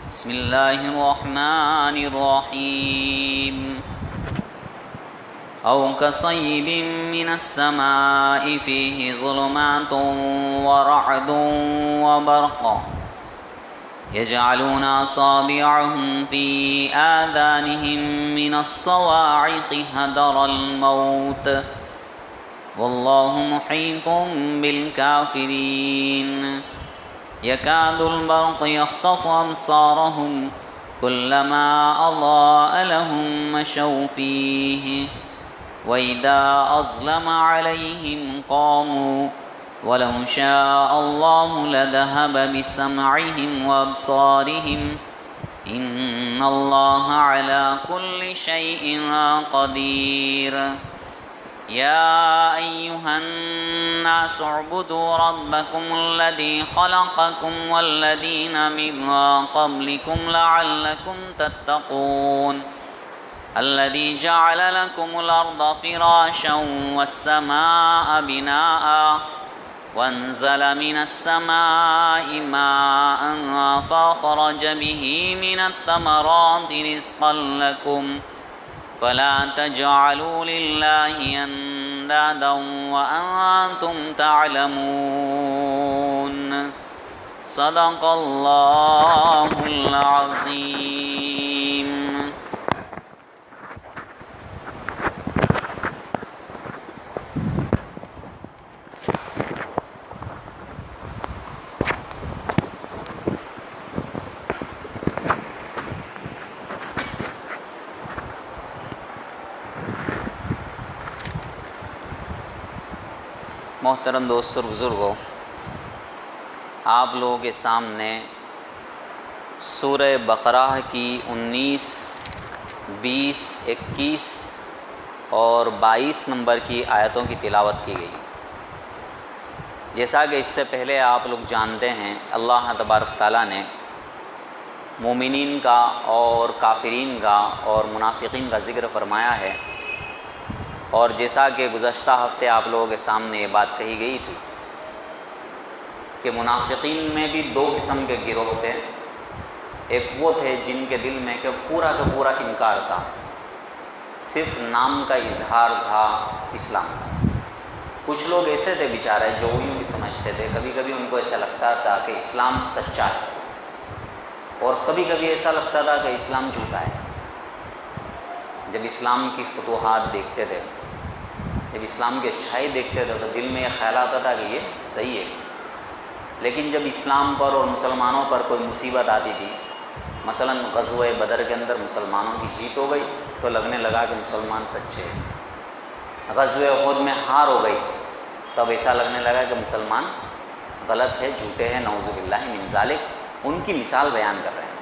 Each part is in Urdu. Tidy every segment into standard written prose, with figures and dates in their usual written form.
بسم الله الرحمن الرحيم أو كصيب من السماء فيه ظلمات ورعد وبرق يجعلون أصابعهم في آذانهم من الصواعق حذر الموت والله محيط بالكافرين يكاد البرق يخطف أبصارهم كلما أضاء لهم مشوا فيه وإذا أظلم عليهم قاموا ولو شاء الله لذهب بسمعهم وأبصارهم إن الله على كل شيء قدير يا أيها الناس اعبدوا ربكم الذي خلقكم والذين من قبلكم لعلكم تتقون الذي جعل لكم الأرض فراشا والسماء بناء وأنزل من السماء ماء فأخرج به من الثمرات رزقا لكم فلا تجعلوا لله أندادا وأنتم تعلمون صدق الله العظيم. محترم دوست اور بزرگوں، آپ لوگوں کے سامنے سورہ بقرہ کی 19، 20، 21 اور 22 نمبر کی آیتوں کی تلاوت کی گئی۔ جیسا کہ اس سے پہلے آپ لوگ جانتے ہیں، اللہ تبارک تعالیٰ نے مومنین کا اور کافرین کا اور منافقین کا ذکر فرمایا ہے، اور جیسا کہ گزشتہ ہفتے آپ لوگوں کے سامنے یہ بات کہی گئی تھی کہ منافقین میں بھی دو قسم کے گروہ تھے۔ ایک وہ تھے جن کے دل میں کہ پورا کا پورا انکار تھا، صرف نام کا اظہار تھا اسلام کا۔ کچھ لوگ ایسے تھے بیچارے جو یوں ہی سمجھتے تھے، کبھی کبھی ان کو ایسا لگتا تھا کہ اسلام سچا ہے، اور کبھی کبھی ایسا لگتا تھا کہ اسلام جھوٹا ہے۔ جب اسلام کی فتوحات دیکھتے تھے، جب اسلام کی اچھائی دیکھتے تھے تو دل میں یہ خیال آتا تھا کہ یہ صحیح ہے، لیکن جب اسلام پر اور مسلمانوں پر کوئی مصیبت آتی تھی، مثلا غزوہ بدر کے اندر مسلمانوں کی جیت ہو گئی تو لگنے لگا کہ مسلمان سچے ہیں، غزوہ احد میں ہار ہو گئی تب ایسا لگنے لگا کہ مسلمان غلط ہے، جھوٹے ہیں، نعوذ باللہ من ذالک۔ ان کی مثال بیان کر رہے ہیں،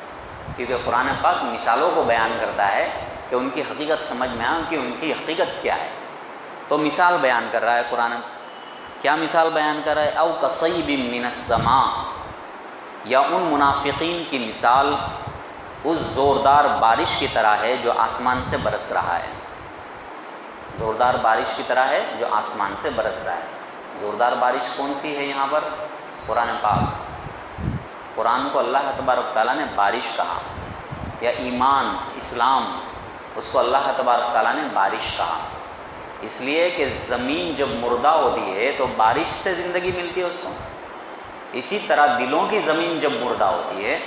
کیونکہ قرآن پاک مثالوں کو بیان کرتا ہے کہ ان کی حقیقت سمجھ میں آئے کہ ان کی حقیقت کیا ہے۔ تو مثال بیان کر رہا ہے قرآن، کیا مثال بیان کر رہا ہے؟ او کصیب من السماء، یا ان منافقین کی مثال اس زوردار بارش کی طرح ہے جو آسمان سے برس رہا ہے۔ زوردار بارش کی طرح ہے جو آسمان سے برس رہا ہے۔ زوردار بارش کون سی ہے یہاں پر؟ قرآن پاک۔ قرآن کو اللہ تبارک تعالیٰ نے بارش کہا، یا ایمان، اسلام، اس کو اللہ تبارک تعالیٰ نے بارش کہا، اس لیے کہ زمین جب مردہ ہوتی ہے تو بارش سے زندگی ملتی ہے اس کو۔ اسی طرح دلوں کی زمین جب مردہ ہوتی ہے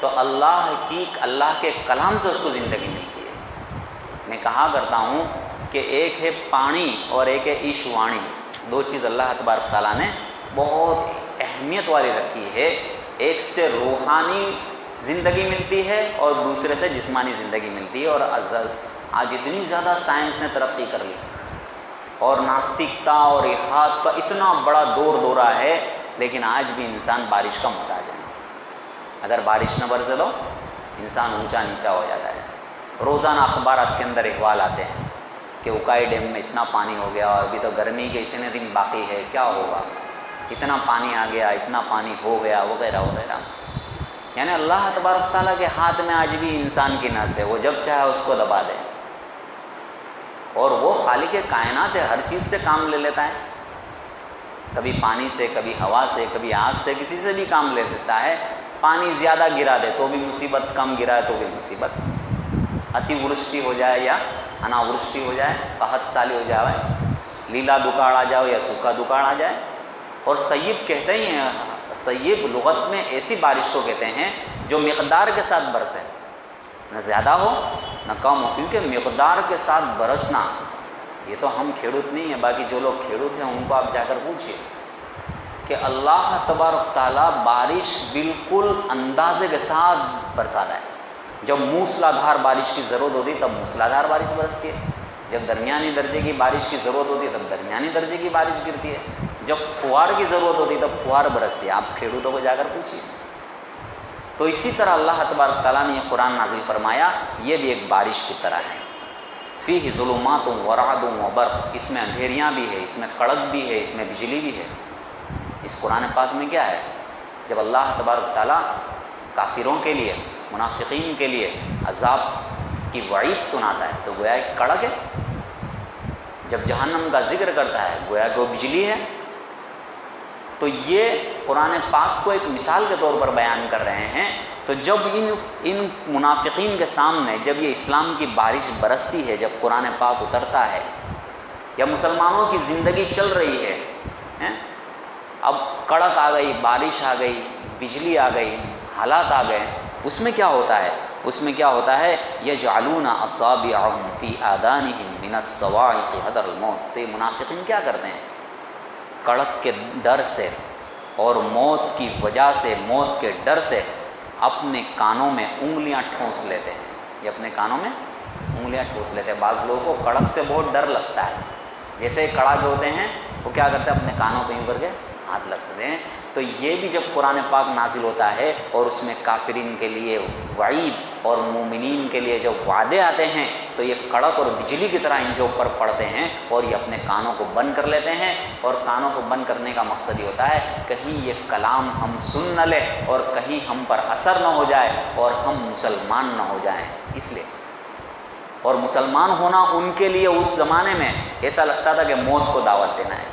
تو اللہ کے کلام سے اس کو زندگی ملتی ہے۔ میں کہا کرتا ہوں کہ ایک ہے پانی اور ایک ہے ایشوانی، دو چیز اللہ تبارک تعالیٰ نے بہت اہمیت والی رکھی ہے۔ ایک سے روحانی زندگی ملتی ہے اور دوسرے سے جسمانی زندگی ملتی ہے، اور آج اتنی زیادہ سائنس نے ترقی کر لی اور ناستکتا اور الحاد کا اتنا بڑا دور دورہ ہے، لیکن آج بھی انسان بارش کا محتاج ہے۔ اگر بارش نہ برسے تو انسان اونچا نیچا ہو جاتا ہے۔ روزانہ اخبارات کے اندر احوال آتے ہیں کہ اکائی ڈیم میں اتنا پانی ہو گیا، اور ابھی تو گرمی کے اتنے دن باقی ہے، کیا ہوگا، اتنا پانی آ گیا، اتنا پانی ہو گیا، وغیرہ وغیرہ۔ یعنی اللہ تبارک تعالیٰ کے ہاتھ میں آج بھی انسان کی نس ہے، وہ جب چاہے اس کو دبا دے، اور وہ خالق کائنات ہے، ہر چیز سے کام لے لیتا ہے، کبھی پانی سے، کبھی ہوا سے، کبھی آگ سے، کسی سے بھی کام لے لیتا ہے۔ پانی زیادہ گرا دے تو بھی مصیبت، کم گرا ہے تو بھی مصیبت، اتی ورشٹی ہو جائے یا اناورشٹی ہو جائے، قحط سالی ہو جائے، لیلا دکاڑ آ جائے یا سوکھا دکاڑ آ جائے۔ اور سیب کہتے ہی ہیں، سیب لغت میں ایسی بارش کو کہتے ہیں جو مقدار کے ساتھ برسے، نہ زیادہ ہو نہ کم ہو، کیونکہ مقدار کے ساتھ برسنا، یہ تو ہم کھیڑوت نہیں ہیں، باقی جو لوگ کھیڑوت ہیں ان کو آپ جا کر پوچھئے کہ اللہ تبارک تعالیٰ بارش بالکل اندازے کے ساتھ برساتا ہے۔ جب موسلا دھار بارش کی ضرورت ہوتی ہے تب موسلا دھار بارش برستی ہے، جب درمیانی درجے کی بارش کی ضرورت ہوتی ہے تب درمیانی درجے کی بارش گرتی ہے، جب فوار کی ضرورت ہوتی ہے تب فوار برستی ہے۔ آپ کھیڑوتوں کو جا کر پوچھیے۔ تو اسی طرح اللہ تبارک تعالیٰ نے یہ قرآن نازل فرمایا، یہ بھی ایک بارش کی طرح ہے۔ فیہ ظلمات و رعد و برق، اس میں اندھیریاں بھی ہے، اس میں کڑک بھی ہے، اس میں بجلی بھی ہے۔ اس قرآن پاک میں کیا ہے؟ جب اللہ تبارک تعالیٰ کافروں کے لیے، منافقین کے لیے عذاب کی وعید سناتا ہے تو گویا کہ کڑک ہے، جب جہنم کا ذکر کرتا ہے گویا کہ وہ بجلی ہے۔ تو یہ قرآن پاک کو ایک مثال کے طور پر بیان کر رہے ہیں۔ تو جب ان منافقین کے سامنے جب یہ اسلام کی بارش برستی ہے، جب قرآن پاک اترتا ہے یا مسلمانوں کی زندگی چل رہی ہے، اب کڑک آ گئی، بارش آ گئی، بجلی آ گئی، حالات آ گئے، اس میں کیا ہوتا ہے؟ اس میں کیا ہوتا ہے؟ یجعلون اصابعهم فی آذانہم من الصواعق حذر الموت۔ تو یہ منافقین کیا کرتے ہیں؟ کڑک کے ڈر سے اور موت کی وجہ سے، موت کے ڈر سے اپنے کانوں میں انگلیاں ٹھونس لیتے ہیں۔ یہ اپنے کانوں میں انگلیاں ٹھونس لیتے ہیں۔ بعض لوگوں کو کڑک سے بہت ڈر لگتا ہے، جیسے کڑاکے ہوتے ہیں وہ کیا کرتے ہیں؟ اپنے کانوں پہ یوں کر کے ہاتھ لگتے ہیں۔ تو یہ بھی جب قرآن پاک نازل ہوتا ہے اور اس میں کافرین کے لیے وعید اور مومنین کے لیے جب وعدے آتے ہیں تو یہ کڑک اور بجلی کی طرح ان کے اوپر پڑتے ہیں اور یہ اپنے کانوں کو بند کر لیتے ہیں۔ اور کانوں کو بند کرنے کا مقصد یہ ہوتا ہے کہیں یہ کلام ہم سن نہ لیں اور کہیں ہم پر اثر نہ ہو جائے اور ہم مسلمان نہ ہو جائیں، اس لیے۔ اور مسلمان ہونا ان کے لیے اس زمانے میں ایسا لگتا تھا کہ موت کو دعوت دینا ہے۔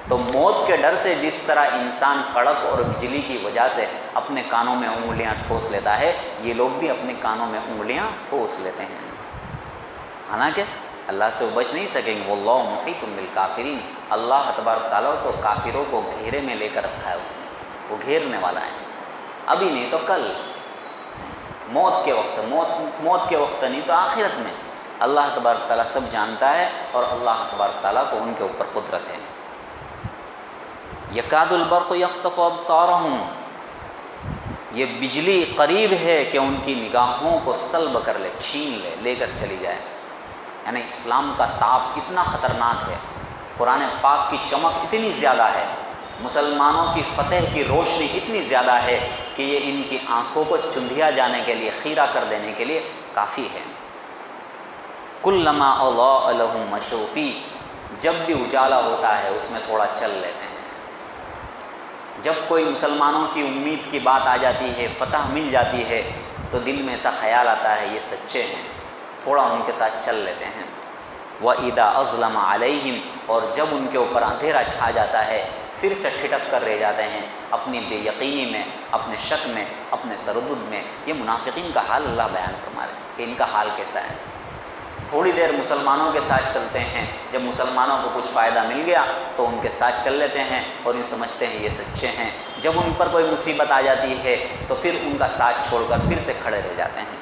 تو موت کے ڈر سے جس طرح انسان کڑک اور بجلی کی وجہ سے اپنے کانوں میں انگلیاں ٹھوس لیتا ہے، یہ لوگ بھی اپنے کانوں میں انگلیاں ٹھوس لیتے ہیں، حالانکہ اللہ سے وہ بچ نہیں سکیں گے۔ واللہ محیط بالکافرین، اللہ تبارک تعالیٰ تو کافروں کو گھیرے میں لے کر رکھا ہے، اس نے وہ گھیرنے والا ہے، ابھی نہیں تو کل، موت کے وقت، موت کے وقت نہیں تو آخرت میں اللہ تبارک تعالیٰ سب جانتا ہے اور اللہ تبارک تعالیٰ کو ان کے اوپر قدرت ہے۔ یکاد البرق یخطف ابصارہم، یہ بجلی قریب ہے کہ ان کی نگاہوں کو سلب کر لے، چھین لے، لے کر چلی جائے۔ یعنی اسلام کا تاپ اتنا خطرناک ہے، قرآن پاک کی چمک اتنی زیادہ ہے، مسلمانوں کی فتح کی روشنی اتنی زیادہ ہے کہ یہ ان کی آنکھوں کو چندھیا جانے کے لیے، خیرہ کر دینے کے لیے کافی ہے۔ کلما اضاء لهم مشوا فیہ، جب بھی اجالا ہوتا ہے اس میں تھوڑا چل لیتے ہیں۔ جب کوئی مسلمانوں کی امید کی بات آ جاتی ہے، فتح مل جاتی ہے تو دل میں ایسا خیال آتا ہے یہ سچے ہیں، تھوڑا ان کے ساتھ چل لیتے ہیں۔ وَإِذَا أَظْلَمَ عَلَيْهِمْ، اور جب ان کے اوپر اندھیرا چھا جاتا ہے پھر سے ٹھٹک کر رہ جاتے ہیں اپنی بے یقینی میں، اپنے شک میں، اپنے تردد میں۔ یہ منافقین کا حال اللہ بیان فرما رہے ہیں کہ ان کا حال کیسا ہے۔ تھوڑی دیر مسلمانوں کے ساتھ چلتے ہیں، جب مسلمانوں کو کچھ فائدہ مل گیا تو ان کے ساتھ چل لیتے ہیں اور یوں سمجھتے ہیں یہ سچے ہیں۔ جب ان پر کوئی مصیبت آ جاتی ہے تو پھر ان کا ساتھ چھوڑ کر پھر سے کھڑے رہ جاتے ہیں۔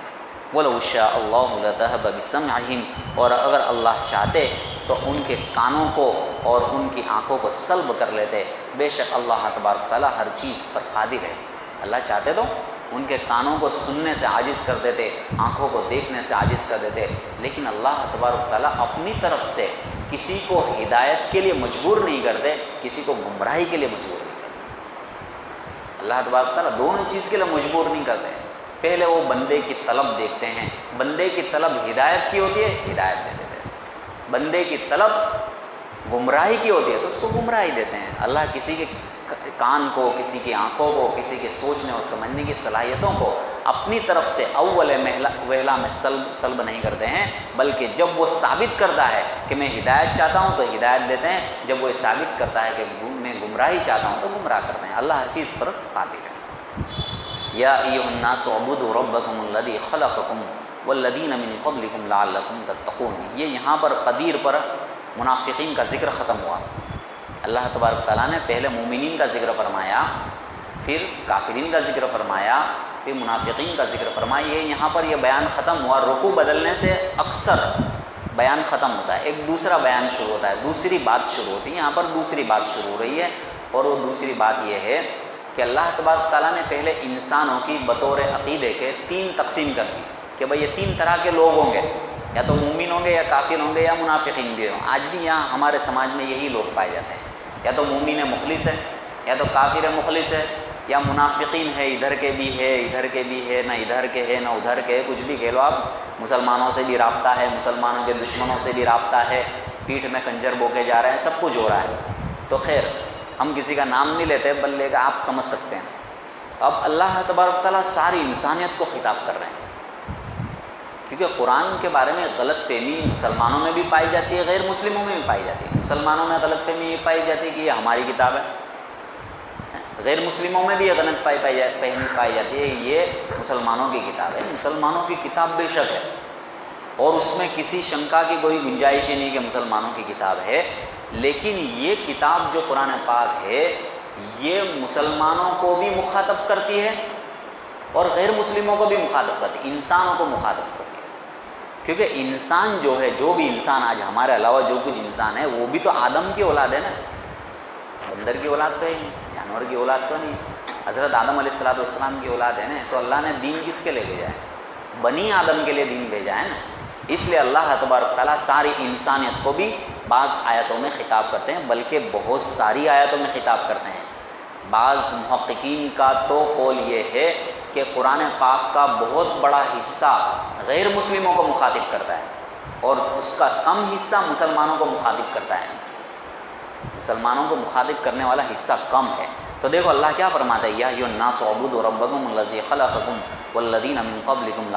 وَلَوْ شَاءَ اللَّهُ لَذَهَبَ بِسَمْعِهِمْ، اور اگر اللہ چاہتے تو ان کے کانوں کو اور ان کی آنکھوں کو سلب کر لیتے۔ بے شک اللہ تبارک تعالیٰ ہر چیز پر قادر ہے۔ اللہ چاہتے تو ان کے کانوں کو سننے سے عاجز کر دیتے، آنکھوں کو دیکھنے سے عاجز کر دیتے، لیکن اللہ تبارک تعالیٰ اپنی طرف سے کسی کو ہدایت کے لیے مجبور نہیں کرتے، کسی کو گمراہی کے لیے مجبور نہیں کرتے۔ اللہ تبارک تعالیٰ دونوں چیز کے لیے مجبور نہیں کرتے۔ پہلے وہ بندے کی طلب دیکھتے ہیں، بندے کی طلب ہدایت کی ہوتی ہے، ہدایت دے دیتے ہیں۔ بندے کی طلب گمراہی کی ہوتی ہے تو اس کو گمراہی دیتے ہیں۔ اللہ کسی کے کان کو، کسی کی آنکھوں کو، کسی کے سوچنے اور سمجھنے کی صلاحیتوں کو اپنی طرف سے اول وہلا میں سلب نہیں کرتے ہیں، بلکہ جب وہ ثابت کرتا ہے کہ میں ہدایت چاہتا ہوں تو ہدایت دیتے ہیں، جب وہ ثابت کرتا ہے کہ میں گمراہی چاہتا ہوں تو گمراہ کرتے ہیں۔ اللہ ہر چیز پر قادر ہے۔ یا ایھا الناس اعبدوا ربکم الذی خلقکم والذین من قبلکم لعلکم تتقون. یہ یہاں پر قدیر پر منافقین کا ذکر ختم ہوا. اللہ تبارک تعالیٰ نے پہلے مومنین کا ذکر فرمایا، پھر کافرین کا ذکر فرمایا، پھر منافقین کا ذکر فرمایا. یہ یہاں پر یہ بیان ختم ہوا. رکوع بدلنے سے اکثر بیان ختم ہوتا ہے، ایک دوسرا بیان شروع ہوتا ہے، دوسری بات شروع ہوتی ہے. یہاں پر دوسری بات شروع ہو رہی ہے، اور وہ دوسری بات یہ ہے کہ اللہ تبارک تعالیٰ نے پہلے انسانوں کی بطور عقیدے کے 3 تقسیم کر دی کہ بھئی یہ 3 طرح کے لوگ ہوں گے، یا تو مومن ہوں گے، یا کافر ہوں گے، یا منافقین بھی ہوں. آج بھی یہاں ہمارے سماج میں یہی لوگ پائے جاتے ہیں، یا تو مومن مخلص ہے، یا تو کافر مخلص ہے، یا منافقین ہے، ادھر کے بھی ہے، ادھر کے بھی ہے، نہ ادھر کے ہے نہ ادھر کے ہے، کچھ بھی کہہ لو آپ. مسلمانوں سے بھی رابطہ ہے، مسلمانوں کے دشمنوں سے بھی رابطہ ہے، پیٹھ میں کنجر بوکے جا رہے ہیں، سب کچھ ہو رہا ہے. تو خیر ہم کسی کا نام نہیں لیتے، بلکہ آپ سمجھ سکتے ہیں. اب اللہ تبارک تعالیٰ ساری انسانیت کو خطاب کر رہے ہیں، کیونکہ قرآن کے بارے میں غلط فہمی مسلمانوں میں بھی پائی جاتی ہے، غیر مسلموں میں بھی پائی جاتی ہے. مسلمانوں میں غلط فہمی یہ پائی جاتی ہے کہ یہ ہماری کتاب ہے، غیر مسلموں میں بھی یہ غلط فہمی پائی جاتی ہے یہ مسلمانوں کی کتاب ہے. مسلمانوں کی کتاب بے شک ہے، اور اس میں کسی شنکا کی کوئی گنجائش ہی نہیں کہ مسلمانوں کی کتاب ہے. لیکن یہ کتاب جو قرآن پاک ہے یہ مسلمانوں کو بھی مخاطب کرتی ہے اور غیر مسلموں کو بھی مخاطب کرتی ہے، انسانوں کو مخاطب کرتی ہے. کیونکہ انسان جو ہے، جو بھی انسان آج ہمارے علاوہ جو کچھ انسان ہے، وہ بھی تو آدم کی اولاد ہے نا. بندر کی اولاد تو ہے نہیں، جانور کی اولاد تو نہیں، حضرت آدم علیہ السلام کی اولاد ہے نا. تو اللہ نے دین کس کے لیے بھیجا ہے؟ بنی آدم کے لیے دین بھیجا ہے نا. اس لیے اللہ تبارک تعالیٰ ساری انسانیت کو بھی بعض آیتوں میں خطاب کرتے ہیں، بلکہ بہت ساری آیتوں میں خطاب کرتے ہیں. بعض محققین کا تو قول یہ ہے کہ قرآن پاک کا بہت بڑا حصہ غیر مسلموں کو مخاطب کرتا ہے، اور اس کا کم حصہ مسلمانوں کو مخاطب کرتا ہے. مسلمانوں کو مخاطب کرنے والا حصہ کم ہے. تو دیکھو اللہ کیا فرماتا ہے، یا ایھا الناس اعبدوا ربکم الذی خلقکم والذین من قبلکم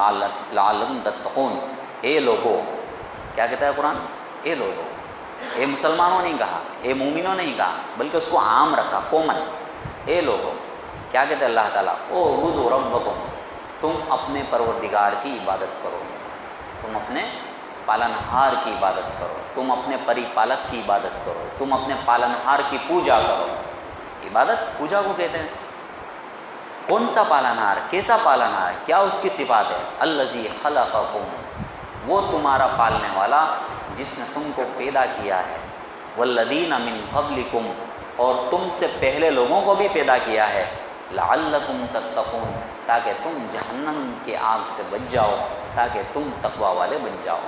لعلکم تتقون. اے لوگو، کیا کہتا ہے قرآن؟ اے لوگو. اے مسلمانوں نہیں کہا، اے مومنوں نہیں کہا، بلکہ اس کو عام رکھا، کومن. اے لوگو، کیا کہتے ہیں اللہ تعالیٰ؟ اعبدوا ربکم، تم اپنے پروردگار کی عبادت کرو، تم اپنے پالنہار کی عبادت کرو، تم اپنے پری پالک کی عبادت کرو، تم اپنے پالنہار کی پوجا کرو. عبادت پوجا کو کہتے ہیں. کون سا پالنہار؟ کیسا پالنہار؟ کیا اس کی صفات ہے؟ الذی خلقکم، وہ تمہارا پالنے والا جس نے تم کو پیدا کیا ہے. والذین من قبلکم، اور تم سے پہلے لوگوں کو بھی پیدا کیا ہے. لعلکم تتقون، تاکہ تم جہنم کے آگ سے بچ جاؤ، تاکہ تم تقوی والے بن جاؤ.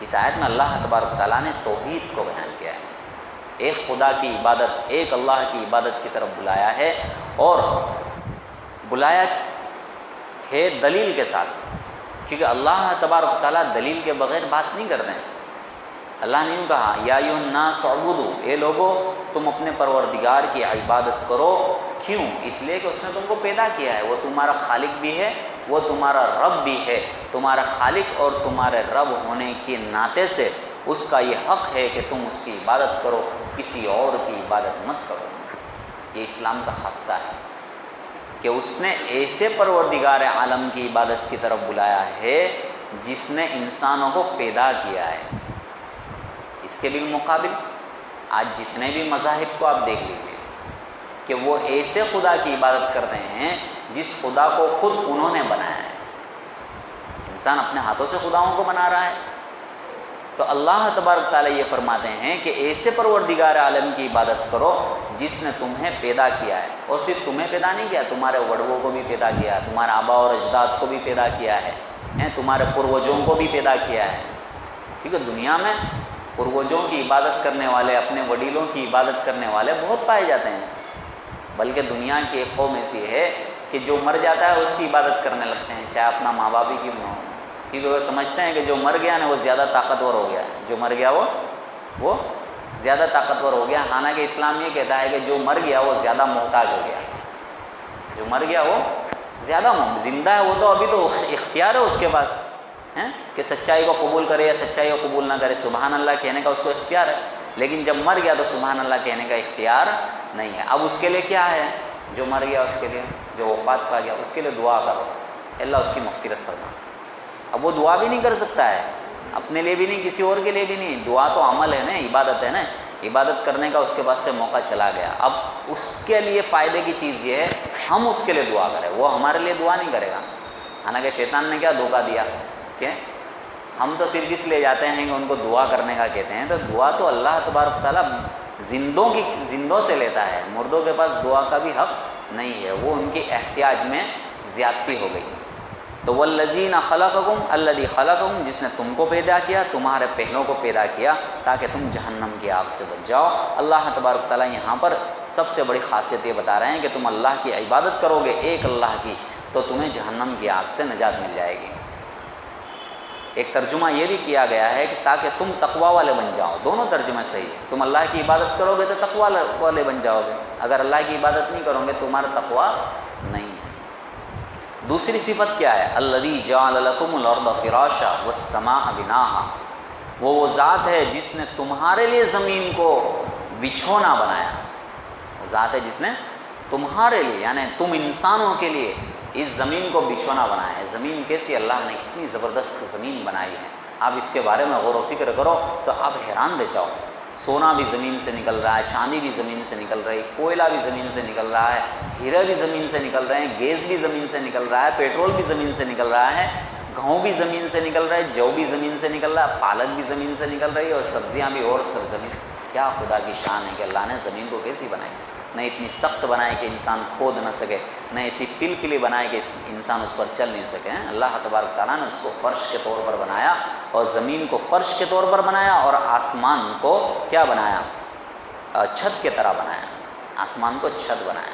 اس آیت میں اللہ تبارک تعالیٰ نے توحید کو بیان کیا ہے، ایک خدا کی عبادت، ایک اللہ کی عبادت کی طرف بلایا ہے، اور بلایا ہے دلیل کے ساتھ. کیونکہ اللہ تبارک تعالیٰ دلیل کے بغیر بات نہیں کرتے ہیں. اللہ نے یوں کہا، یا ایھا الناس اعبدوا، اے لوگو تم اپنے پروردگار کی عبادت کرو. کیوں؟ اس لیے کہ اس نے تم کو پیدا کیا ہے، وہ تمہارا خالق بھی ہے، وہ تمہارا رب بھی ہے. تمہارا خالق اور تمہارے رب ہونے کے ناطے سے اس کا یہ حق ہے کہ تم اس کی عبادت کرو، کسی اور کی عبادت مت کرو. یہ اسلام کا خاصہ ہے کہ اس نے ایسے پروردگار عالم کی عبادت کی طرف بلایا ہے جس نے انسانوں کو پیدا کیا ہے. اس کے بالمقابل آج جتنے بھی مذاہب کو آپ دیکھ لیجیے کہ وہ ایسے خدا کی عبادت کرتے ہیں جس خدا کو خود انہوں نے بنایا ہے. انسان اپنے ہاتھوں سے خداؤں کو بنا رہا ہے. تو اللہ تبارک تعالیٰ یہ فرماتے ہیں کہ ایسے پروردگار عالم کی عبادت کرو جس نے تمہیں پیدا کیا ہے. اور صرف تمہیں پیدا نہیں کیا، تمہارے وڈووں کو بھی پیدا کیا، تمہارے آبا اور اجداد کو بھی پیدا کیا ہے، تمہارے پروجوں کو بھی پیدا کیا ہے. کیونکہ دنیا میں پروجوں کی عبادت کرنے والے، اپنے وڈیلوں کی عبادت کرنے والے بہت پائے جاتے ہیں. بلکہ دنیا کی ایک قوم ایسی ہے کہ جو مر جاتا ہے اس کی عبادت کرنے لگتے ہیں، چاہے اپنا ماں باپ ہی کیوں نہ ہو. کیونکہ وہ سمجھتے ہیں کہ جو مر گیا نا وہ زیادہ طاقتور ہو گیا، جو مر گیا وہ زیادہ طاقتور ہو گیا. حالانکہ اسلام یہ کہتا ہے کہ جو مر گیا وہ زیادہ محتاج ہو گیا. جو مر گیا وہ زیادہ زندہ ہے، وہ تو ابھی تو اختیار ہے اس کے پاس کہ سچائی کو قبول کرے یا سچائی کو قبول نہ کرے. سبحان اللہ کہنے کا اس کو اختیار ہے، لیکن جب مر گیا تو سبحان اللہ کہنے کا اختیار نہیں ہے. اب اس کے لیے کیا ہے جو مر گیا اس کے لیے، جو وفات پا گیا اس کے لیے دعا کرو، اللہ اس کی مغفرت فرما۔ اب وہ دعا بھی نہیں کر سکتا ہے، اپنے لیے بھی نہیں، کسی اور کے لیے بھی نہیں، دعا تو عمل ہے نا، عبادت ہے نا، عبادت کرنے کا اس کے پاس سے موقع چلا گیا۔ اب اس کے لیے فائدے کی چیز یہ ہے ہم اس کے لیے دعا کریں، وہ ہمارے لیے دعا نہیں کرے گا۔ حالانکہ شیطان نے کیا دھوکہ دیا کہ ہم تو صرف اس لیے جاتے ہیں کہ ان کو دعا کرنے کا کہتے ہیں، تو دعا تو اللہ تبارک تعالیٰ زندوں سے لیتا ہے، مردوں کے پاس دعا کا بھی حق نہیں ہے، وہ ان کی احتیاج میں زیادتی ہو گئی۔ تو والذین خلقکم الذی خلقکم، جس نے تم کو پیدا کیا، تمہارے پہلوں کو پیدا کیا تاکہ تم جہنم کی آگ سے بچ جاؤ۔ اللہ تبارک تعالیٰ یہاں پر سب سے بڑی خاصیت یہ بتا رہے ہیں کہ تم اللہ کی عبادت کرو گے، ایک اللہ کی، تو تمہیں جہنم کی آگ سے نجات مل جائے گی۔ ایک ترجمہ یہ بھی کیا گیا ہے کہ تاکہ تم تقوی والے بن جاؤ، دونوں ترجمے صحیح ہے، تم اللہ کی عبادت کرو گے تو تقوی والے بن جاؤ گے، اگر اللہ کی عبادت نہیں کرو گے تمہارا تقوی نہیں ہے۔ دوسری صفت کیا ہے؟ الذی جعل لکم الارض فراشا والسماء بناہا، وہ ذات ہے جس نے تمہارے لیے زمین کو بچھونا بنایا، وہ ذات ہے جس نے تمہارے لیے یعنی تم انسانوں کے لیے اس زمین کو بچھونا بنایا ہے۔ زمین کیسی، اللہ نے کتنی زبردست زمین بنائی ہے، آپ اس کے بارے میں غور و فکر کرو تو آپ حیران رہ جاؤ۔ سونا بھی زمین سے نکل رہا ہے، چاندی بھی زمین سے نکل رہی ہے، کوئلہ بھی زمین سے نکل رہا ہے، ہیرے بھی زمین سے نکل رہے ہیں، گیس بھی زمین سے نکل رہا ہے، پیٹرول بھی زمین سے نکل رہا ہے، گہوں بھی زمین سے نکل رہا ہے، جو بھی زمین سے نکل رہا ہے، پالک بھی زمین سے نکل رہی ہے، اور سبزیاں بھی اور سرزمین۔ کیا خدا کی شان ہے کہ اللہ نے زمین کو کیسی بنائی، نہ اتنی سخت بنائے کہ انسان کھود نہ سکے، نہ ایسی پلپلی بنائے کہ انسان اس پر چل نہیں سکے۔ اللہ تبارک تعالیٰ نے اس کو فرش کے طور پر بنایا، اور زمین کو فرش کے طور پر بنایا، اور آسمان کو کیا بنایا؟ چھت کی طرح بنایا، آسمان کو چھت بنایا۔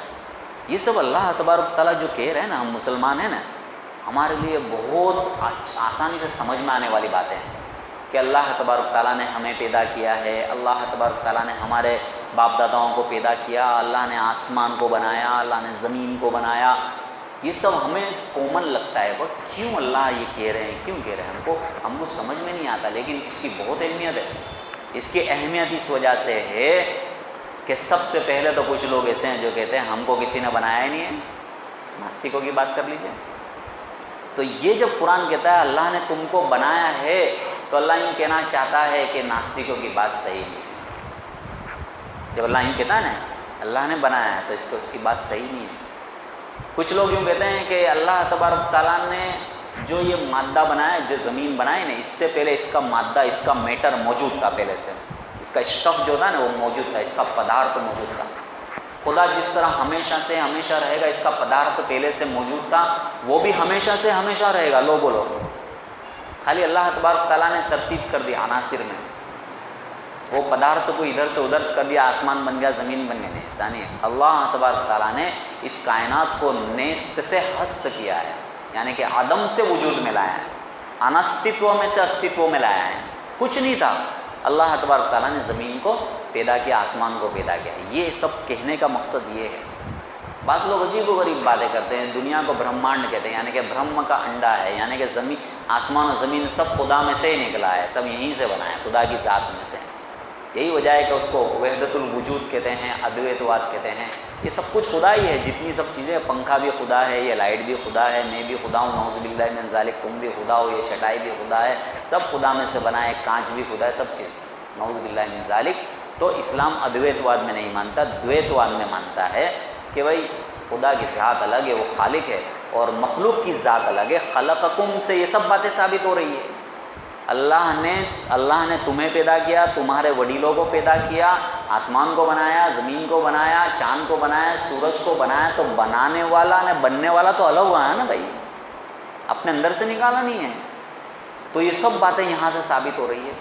یہ سب اللہ تبارک تعالیٰ جو کہہ رہے ہیں نا، ہم مسلمان ہیں نا، ہمارے لیے بہت آسانی سے سمجھ میں آنے والی باتیں ہیں کہ اللہ تبارک تعالیٰ نے ہمیں پیدا کیا ہے، اللہ تبارک تعالیٰ نے ہمارے باپ داداؤں کو پیدا کیا، اللہ نے آسمان کو بنایا، اللہ نے زمین کو بنایا۔ یہ سب ہمیں کامن لگتا ہے، بٹ کیوں اللہ یہ کہہ رہے ہیں، کیوں کہہ رہے ہیں، ہم کو سمجھ میں نہیں آتا، لیکن اس کی بہت اہمیت ہے۔ اس کی اہمیت اس وجہ سے ہے کہ سب سے پہلے تو کچھ لوگ ایسے ہیں جو کہتے ہیں ہم کو کسی نے بنایا ہی نہیں ہے، ناستکوں کی بات کر لیجیے۔ تو یہ جب قرآن کہتا ہے اللہ نے تم کو بنایا ہے، تو اللہ یوں کہنا چاہتا ہے کہ ناستکوں کی بات صحیح نہیں ہے۔ جب اللہ یوں کہتا ہے نا اللہ نے بنایا ہے، تو اس کی بات صحیح نہیں ہے۔ کچھ لوگ یوں کہتے ہیں کہ اللہ تبارک تعالیٰ نے جو یہ مادہ بنایا، جو زمین بنائی نا، اس سے پہلے اس کا مادہ، اس کا میٹر موجود تھا، پہلے سے اس کا اسٹف جو تھا نا وہ موجود تھا، اس کا پدارتھ موجود تھا۔ خدا جس طرح ہمیشہ سے ہمیشہ رہے گا، اس کا پدارتھ پہلے سے موجود تھا، وہ بھی ہمیشہ سے ہمیشہ رہے گا۔ لو بولو، خالی اللہ تبارک تعالیٰ نے ترتیب کر دیا عناصر میں، وہ پدارتھ کو ادھر سے ادھر کر دیا، آسمان بن گیا، زمین بن گئی، ایسا نہیں ہے۔ اللہ تبارک تعالیٰ نے اس کائنات کو نیست سے ہست کیا ہے، یعنی کہ عدم سے وجود میں لایا ہے، انستتو میں سے استتو میں لایا ہے، کچھ نہیں تھا۔ اللہ تبارک تعالیٰ نے زمین کو پیدا کیا، آسمان کو پیدا کیا۔ یہ سب کہنے کا مقصد یہ ہے۔ بعض لوگ عجیب و غریب باتیں کرتے ہیں، دنیا کو برہمانڈ کہتے ہیں، یعنی کہ برہم کا انڈا ہے، یعنی کہ زمین، آسمان و زمین سب خدا میں سے ہی نکلا ہے، سب یہیں سے بنا ہے، خدا کی ذات میں سے۔ یہی وجہ ہے کہ اس کو وحدت الوجود کہتے ہیں، ادویتواد کہتے ہیں۔ یہ سب کچھ خدا ہی ہے، جتنی سب چیزیں، پنکھا بھی خدا ہے، یہ لائٹ بھی خدا ہے، میں بھی خدا ہوں، نعوذ باللہ من ذالک، تم بھی خدا ہو، یہ چٹائی بھی خدا ہے، سب خدا میں سے بنا ہے، کانچ بھی خدا ہے، سب چیز نعوذ باللہ من ذالک۔ تو اسلام ادویتواد میں نہیں مانتا، دویتواد میں مانتا ہے کہ بھائی خدا کی ذات الگ ہے، وہ خالق ہے، اور مخلوق کی ذات الگ ہے۔ خلقکم سے یہ سب باتیں ثابت ہو رہی ہے۔ اللہ نے تمہیں پیدا کیا، تمہارے وڈیلوں کو پیدا کیا، آسمان کو بنایا، زمین کو بنایا، چاند کو بنایا، سورج کو بنایا، تو بنانے والا نے بننے والا تو الگ ہوا ہے نا بھائی، اپنے اندر سے نکالا نہیں ہے۔ تو یہ سب باتیں یہاں سے ثابت ہو رہی ہے۔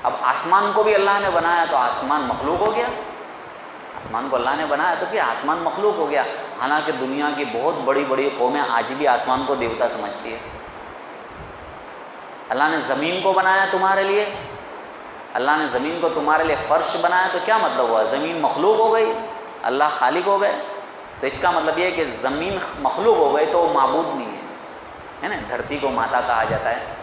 اب آسمان کو بھی اللہ نے بنایا تو آسمان مخلوق ہو گیا، آسمان کو اللہ نے بنایا تو کیا آسمان مخلوق ہو گیا، حالانکہ دنیا کی بہت بڑی بڑی قومیں آج بھی آسمان کو دیوتا سمجھتی ہے۔ اللہ نے زمین کو بنایا تمہارے لیے، اللہ نے زمین کو تمہارے لیے فرش بنایا، تو کیا مطلب ہوا؟ زمین مخلوق ہو گئی، اللہ خالق ہو گئے، تو اس کا مطلب یہ ہے کہ زمین مخلوق ہو گئی تو وہ معبود نہیں ہے نا۔ دھرتی کو ماتا کہا جاتا ہے۔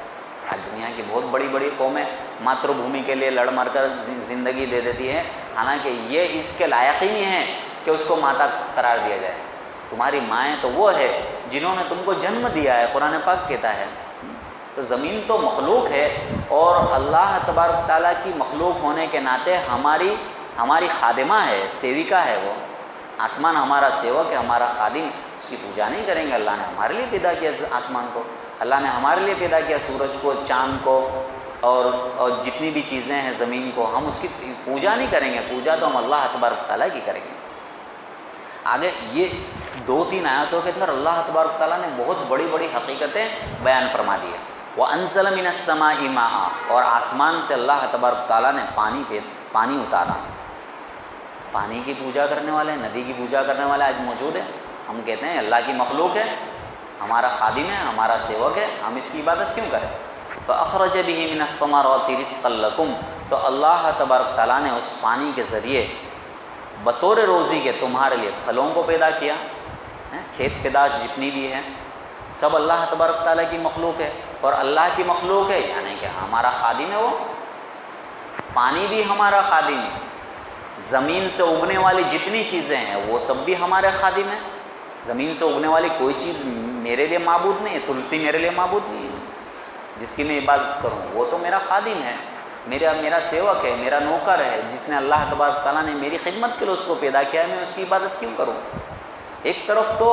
آج دنیا کی بہت بڑی بڑی قومیں ماتر بھومی کے لیے لڑ مر کر زندگی دے دیتی ہے، حالانکہ یہ اس کے لائق ہی نہیں ہے کہ اس کو ماتا قرار دیا جائے. تمہاری مائیں تو وہ ہے جنہوں نے تم کو جنم دیا ہے، قرآن پاک کہتا ہے. تو زمین تو مخلوق ہے، اور اللہ تبارک تعالیٰ کی مخلوق ہونے کے ناطے ہماری خادمہ ہے، سیوکا ہے. وہ آسمان ہمارا سیوک ہے، ہمارا خادم. اس کی پوجا نہیں کریں گے؟ اللہ نے ہمارے لیے پیدا کیا آسمان کو، اللہ نے ہمارے لیے پیدا کیا سورج کو، چاند کو، اور جتنی بھی چیزیں ہیں زمین کو. ہم اس کی پوجا نہیں کریں گے؟ پوجا تو ہم اللہ تبارک تعالیٰ کی کریں گے. آگے یہ 2-3 آیاتوں کے اندر اللہ تبارک تعالیٰ نے بہت بڑی بڑی حقیقتیں بیان فرما دی ہے. وَأَنزَلَ مِنَ السَّمَاءِ مَاءً، اور آسمان سے اللہ تبارک تعالیٰ نے پانی اتارا. پانی کی پوجا کرنے والے، ندی کی پوجا کرنے والے آج موجود ہیں. ہم کہتے ہیں اللہ کی مخلوق ہے، ہمارا خادم ہے، ہمارا سیوک ہے، ہم اس کی عبادت کیوں کریں؟ فَأَخْرَجَ بِهِ مِنَ الثَّمَرَاتِ رِزْقًا لَكُمْ، تو اللہ تبارک تعالیٰ نے اس پانی کے ذریعے بطور روزی کے تمہارے لیے پھلوں کو پیدا کیا. کھیت پیداش جتنی بھی ہے سب اللہ تبارک تعالیٰ کی مخلوق ہے، اور اللہ کی مخلوق ہے یعنی کہ ہمارا خادم ہے. وہ پانی بھی ہمارا خادم ہے، زمین سے اگنے والی جتنی چیزیں ہیں وہ سب بھی ہمارے خادم ہیں. زمین سے اگنے والی کوئی چیز میرے لیے معبود نہیں ہے. تلسی میرے لیے معبود نہیں ہے، جس کی میں عبادت کروں وہ تو میرا خادم ہے، میرا سیوک ہے، میرا نوکر ہے، جس نے اللہ تبارک تعالیٰ نے میری خدمت کے لیے اس کو پیدا کیا ہے. میں اس کی عبادت کیوں کروں؟ ایک طرف تو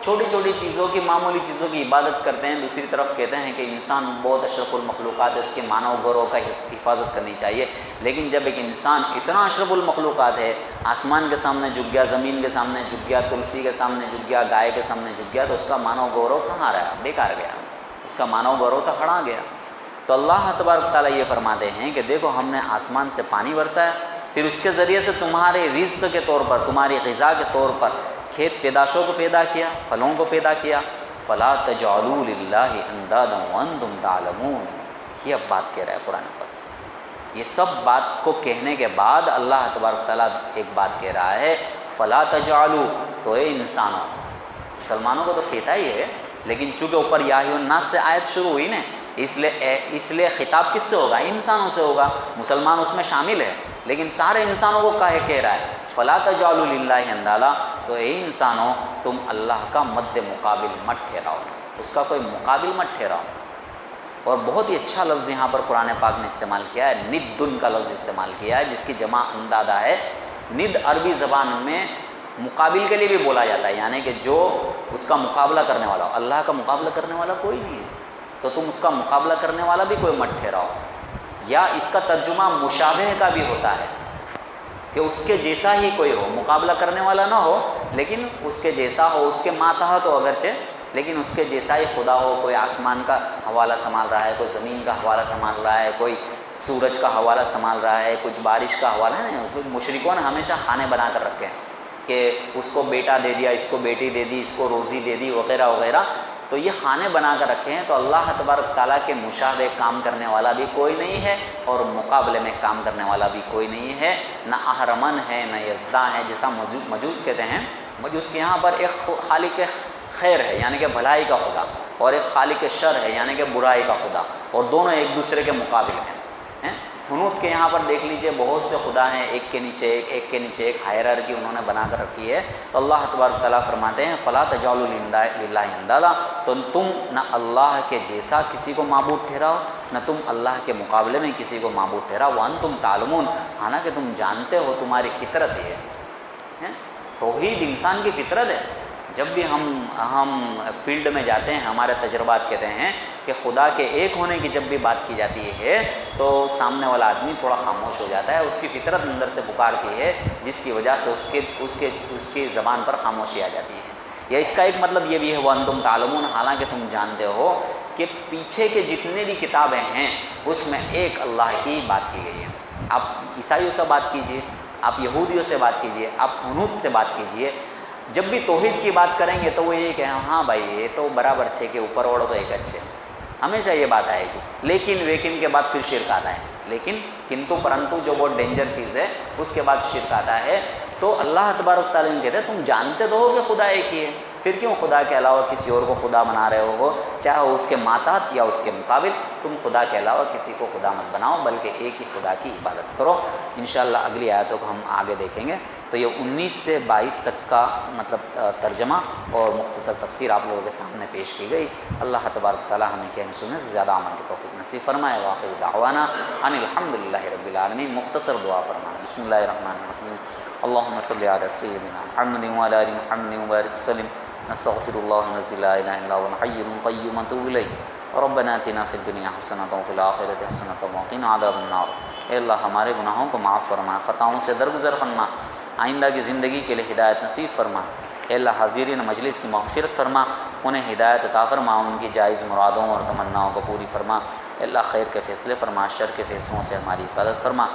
چھوٹی چھوٹی چیزوں کی، معمولی چیزوں کی عبادت کرتے ہیں، دوسری طرف کہتے ہیں کہ انسان بہت اشرف المخلوقات ہے، اس کے مانو گورو کا حفاظت کرنی چاہیے. لیکن جب ایک انسان اتنا اشرف المخلوقات ہے، آسمان کے سامنے جھک گیا، زمین کے سامنے جھک گیا، تلسی کے سامنے جھک گیا، گائے کے سامنے جھک گیا، تو اس کا مانو گورو کہاں رہا؟ بیکار گیا، اس کا مانو گورو تو ہڑا گیا. تو اللہ تبارک تعالیٰ یہ فرماتے ہیں کہ دیکھو ہم نے آسمان سے پانی برسایا، پھر اس کے ذریعے سے تمہارے رزق کے طور پر، تمہاری غذا کے طور پر کھیت پیداشوں کو پیدا کیا، پھلوں کو پیدا کیا. فَلَا تَجْعَلُوا لِلَّهِ أَنْدَادًا وَأَنْتُمْ تَعْلَمُونَ. یہ اب بات کہہ رہا ہے قرآن پر. یہ سب بات کو کہنے کے بعد اللہ تبارک تعالیٰ ایک بات کہہ رہا ہے، فَلَا تَجْعَلُوا، تو اے انسانوں، مسلمانوں کو تو کہتا ہی ہے، لیکن چونکہ اوپر یا ایھا الناس سے آیت شروع ہوئی نا، اس لیے خطاب کس سے ہوگا؟ انسانوں سے ہوگا. مسلمان اس میں شامل ہے، لیکن سارے انسانوں کو کہہ رہا ہے فَلَا تَجْعَلُوا لِلَّهِ أَنْدَادًا، تو اے انسانوں تم اللہ کا مد مقابل مت ٹھہراؤ، اس کا کوئی مقابل مت ٹھہراؤ. اور بہت ہی اچھا لفظ یہاں پر قرآن پاک نے استعمال کیا ہے، ندن کا لفظ استعمال کیا ہے، جس کی جمع اندادہ ہے. ند عربی زبان میں مقابل کے لیے بھی بولا جاتا ہے، یعنی کہ جو اس کا مقابلہ کرنے والا ہو. اللہ کا مقابلہ کرنے والا کوئی نہیں ہے، تو تم اس کا مقابلہ کرنے والا بھی کوئی مت ٹھہراؤ. یا اس کا ترجمہ مشابہ کا بھی ہوتا ہے کہ اس کے جیسا ہی کوئی ہو، مقابلہ کرنے والا نہ ہو لیکن اس کے جیسا ہو، اس کے ماتحت ہو اگرچہ، لیکن اس کے جیسا ہی خدا ہو. کوئی آسمان کا حوالہ سنبھال رہا ہے، کوئی زمین کا حوالہ سنبھال رہا ہے، کوئی سورج کا حوالہ سنبھال رہا ہے، کچھ بارش کا حوالہ ہے. مشرکوں نے ہمیشہ خانے بنا کر رکھے ہیں کہ اس کو بیٹا دے دیا، اس کو بیٹی دے دی، اس کو روزی دے دی، وغیرہ وغیرہ. تو یہ خانے بنا کر رکھے ہیں. تو اللہ تبارک تعالیٰ کے مشابہ کام کرنے والا بھی کوئی نہیں ہے، اور مقابلے میں کام کرنے والا بھی کوئی نہیں ہے. نہ اہرمن ہے، نہ یزداں ہے، جیسا مجوس کہتے ہیں. مجوس کے یہاں پر ایک خالق خیر ہے یعنی کہ بھلائی کا خدا، اور ایک خالق شر ہے یعنی کہ برائی کا خدا، اور دونوں ایک دوسرے کے مقابل ہیں. حنوت کے یہاں پر دیکھ لیجئے بہت سے خدا ہیں، ایک کے نیچے ایک، ایک کے نیچے ایک، ہائرارکی انہوں نے بنا کر رکھی ہے. تو اللہ تبارک تعالیٰ فرماتے ہیں فَلَا تَجْعَلُوا لِلَّهِ أَنْدَادًا، تو تم نہ اللہ کے جیسا کسی کو معبود ٹھہراؤ، نہ تم اللہ کے مقابلے میں کسی کو معبود ٹھہراؤ. وَأَنْتُمْ تَعْلَمُونَ، حالانکہ تم جانتے ہو، تمہاری فطرت یہ ہے. توحید انسان کی فطرت ہے. جب بھی ہم فیلڈ میں جاتے ہیں، ہمارے تجربات کہتے ہیں کہ خدا کے ایک ہونے کی جب بھی بات کی جاتی ہے تو سامنے والا آدمی تھوڑا خاموش ہو جاتا ہے. اس کی فطرت اندر سے پکارتی ہے، جس کی وجہ سے اس کی زبان پر خاموشی آ جاتی ہے. یا اس کا ایک مطلب یہ بھی ہے وَأَنْتُمْ تَعْلَمُونَ، حالانکہ تم جانتے ہو کہ پیچھے کے جتنے بھی کتابیں ہیں اس میں ایک اللہ کی بات کی گئی ہے. آپ عیسائیوں سے بات کیجئے، آپ یہودیوں سے بات کیجئے، آپ حنوت سے بات کیجئے، جب بھی توحید کی بات کریں گے تو وہ یہ کہ ہاں بھائی یہ تو برابر چھے کہ اوپر اوڑو تو ایک اچھے، ہمیشہ یہ بات آئے گی. لیکن کے بعد پھر شرک آتا ہے. لیکن کنتو پرنتو جو بہت ڈینجر چیز ہے، اس کے بعد شرک آتا ہے. تو اللہ تبارک تعالیٰ کہتے ہیں تم جانتے تو ہو کہ خدا ایک ہی ہے، پھر کیوں خدا کے علاوہ کسی اور کو خدا بنا رہے ہو؟ چاہے وہ اس کے ماتحت یا اس کے مقابل، تم خدا کے علاوہ کسی کو خدا مت بناؤ، بلکہ ایک ہی خدا کی عبادت کرو۔ انشاءاللہ اگلی آیتوں کو ہم آگے دیکھیں گے۔ تو یہ 19 سے 22 تک کا مطلب ترجمہ اور مختصر تفسیر آپ لوگوں کے سامنے پیش کی گئی۔ اللہ تبارک تعالی ہمیں کہنے سننے سے زیادہ عمل کی توفیق نصیب فرمائے۔ وآخر دعوانا ان الحمدللہ رب العالمین۔ مختصر دعا فرمائیں۔ بسم اللہ الرحمن الرحیم، اللہم صلی علی سیدنا محمد وعلی آل محمد وبارک وسلم، نستغفر اللہ الذی لا الہ الا هو الحی القیوم ونتوب الیہ، ربنا آتنا فی الدنیا حسنۃ وفی الآخرۃ حسنۃ وقنا عذاب النار۔ اے اللہ ہمارے گناہوں کو معاف فرما، خطاؤں سے درگزر فرما، آئندہ کی زندگی کے لیے ہدایت نصیب فرما۔ اے اللہ حاضرین مجلس کی مغفرت فرما، انہیں ہدایت عطا فرما، ان کی جائز مرادوں اور تمناؤں کو پوری فرما۔ اے اللہ خیر کے فیصلے فرما، شر کے فیصلوں سے ہماری حفاظت فرما۔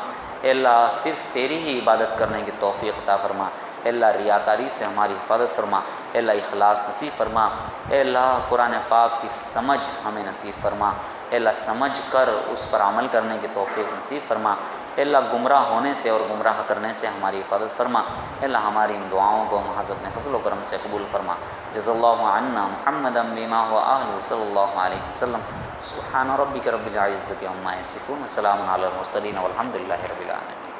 اے اللہ صرف تیری ہی عبادت کرنے کی توفیق عطا فرما۔ اے اللہ ریاکاری سے ہماری حفاظت فرما۔ اے اللہ اخلاص نصیب فرما۔ اے اللہ قرآن پاک کی سمجھ ہمیں نصیب فرما۔ اے اللہ سمجھ کر اس پر عمل کرنے کی توفیق نصیب فرما۔ اے اللہ گمراہ ہونے سے اور گمراہ کرنے سے ہماری حفاظت فرما۔ اے اللہ ہماری ان دعاؤں کو محض اپنے فضل و کرم سے قبول فرما۔ جزا اللہ عنا محمدا بما هو اہلہ صلی اللہ علیہ وسلم۔ سبحان ربک رب العزۃ عما یصفون وسلام علی المرسلین والحمد للہ رب العالمین۔